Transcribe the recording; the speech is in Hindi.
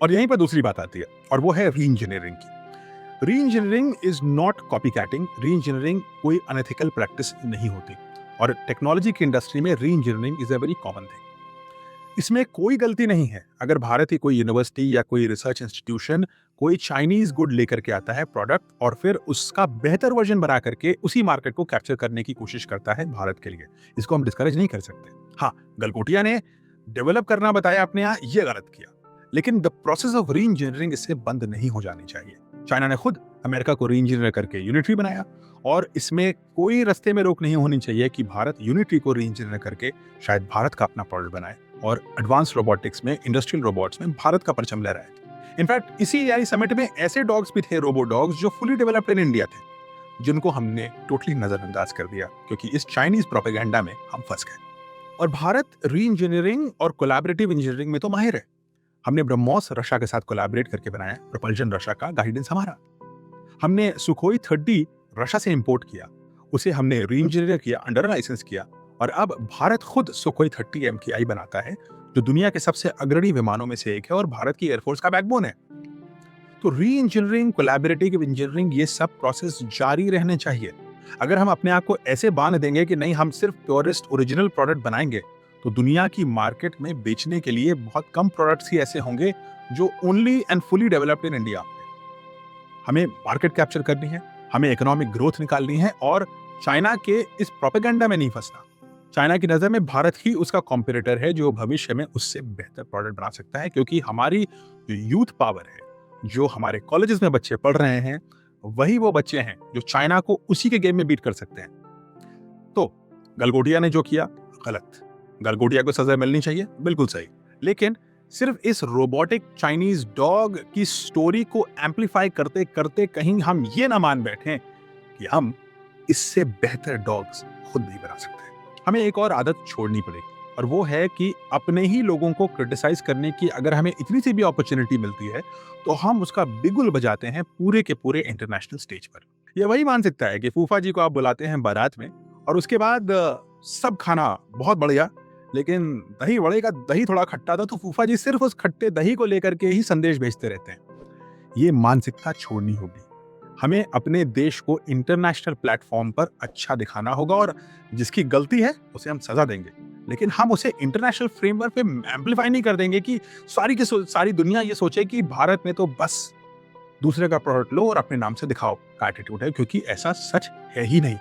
और यहीं पर दूसरी बात आती है और वो है री इंजीनियरिंग की। Re engineering is not copy catting. Re engineering कोई अनएथिकल प्रैक्टिस नहीं होती और टेक्नोलॉजी की इंडस्ट्री में री engineering is a very common thing. इसमें कोई गलती नहीं है अगर भारत की कोई यूनिवर्सिटी या कोई रिसर्च इंस्टीट्यूशन कोई चाइनीज गुड लेकर के आता है प्रोडक्ट और फिर उसका बेहतर वर्जन बना करके उसी मार्केट को कैप्चर करने की कोशिश करता है भारत के लिए। इसको हम डिस्करेज नहीं कर सकते। हाँ, गलगोटिया ने डेवलप करना बताया अपने यहाँ, ये गलत किया, लेकिन द प्रोसेस ऑफ री इंजीनियरिंग इससे बंद नहीं हो जानी चाहिए। चाइना ने खुद अमेरिका को री इंजीनियर करके यूनिटरी बनाया और इसमें कोई रास्ते में रोक नहीं होनी चाहिए कि भारत यूनिटरी को री इंजीनियर करके शायद भारत का अपना प्रोडक्ट बनाए और एडवांस रोबोटिक्स में, इंडस्ट्रियल रोबोट्स में भारत का परचम लहराए। इनफैक्ट इसी एआई समिट में ऐसे डॉग्स भी थे, रोबो डॉग्स, जो फुली डेवलप्ड इन इंडिया थे, जिनको हमने टोटली नजरअंदाज कर दिया क्योंकि इस चाइनीज प्रोपेगेंडा में हम फंस गए। और भारत री इंजीनियरिंग और कोलैबोरेटिव इंजीनियरिंग में तो माहिर है। हमने ब्रह्मोस रशिया के साथ कोलैबोरेट करके बनाया, प्रोपल्जन रशिया का, गाइडेंस हमारा। हमने सुखोई 30 रशिया से इंपोर्ट किया, उसे हमने री इंजीनियर किया, अंडर लाइसेंस किया और अब भारत खुद सुखोई 30 MKI बनाता है जो दुनिया के सबसे अग्रणी विमानों में से एक है और भारत की एयरफोर्स का बैकबोन है। तो री इंजीनियरिंग, कोलैबोरेटिव इंजीनियरिंग, ये सब प्रोसेस जारी रहने चाहिए। अगर हम अपने आप को ऐसे बांध देंगे कि नहीं हम सिर्फ प्योरेस्ट ओरिजिनल प्रोडक्ट बनाएंगे तो दुनिया की मार्केट में बेचने के लिए बहुत कम प्रोडक्ट्स ही ऐसे होंगे जो only and fully developed in India. हमें मार्केट कैप्चर करनी है, हमें इकोनॉमिक ग्रोथ निकालनी है और चाइना के इस प्रोपेगेंडा में नहीं फंसना। चाइना की नजर में भारत ही उसका कॉम्पिटिटर है जो भविष्य में उससे बेहतर प्रोडक्ट बना सकता है, क्योंकि हमारी जो यूथ पावर है, जो हमारे कॉलेजेस में बच्चे पढ़ रहे हैं, वही वो बच्चे हैं जो चाइना को उसी के गेम में बीट कर सकते हैं। तो गलगोटिया ने जो किया गलत, गलगोटिया को सजा मिलनी चाहिए, बिल्कुल सही, लेकिन सिर्फ इस रोबोटिक चाइनीज डॉग की स्टोरी को एम्पलीफाई करते करते कहीं हम ये ना मान बैठें कि हम इससे बेहतर डॉग्स खुद नहीं बना सकते। हमें एक और आदत छोड़नी पड़ेगी और वो है कि अपने ही लोगों को क्रिटिसाइज करने की अगर हमें इतनी सी भी अपॉर्चुनिटी मिलती है तो हम उसका बिगुल बजाते हैं पूरे के पूरे इंटरनेशनल स्टेज पर। यह वही मानसिकता है कि फूफा जी को आप बुलाते हैं बारात में और उसके बाद सब खाना बहुत बढ़िया, लेकिन दही वड़े का दही थोड़ा खट्टा था तो फूफा जी सिर्फ उस खट्टे दही को लेकर के ही संदेश भेजते रहते हैं। ये मानसिकता छोड़नी होगी। हमें अपने देश को इंटरनेशनल प्लेटफॉर्म पर अच्छा दिखाना होगा और जिसकी गलती है उसे हम सजा देंगे, लेकिन हम उसे इंटरनेशनल फ्रेमवर्क पे एम्पलीफाई नहीं कर देंगे कि सारी की सारी दुनिया ये सोचे कि भारत में तो बस दूसरे का प्रोडक्ट लो और अपने नाम से दिखाओ का एटीट्यूड है, क्योंकि ऐसा सच है ही नहीं।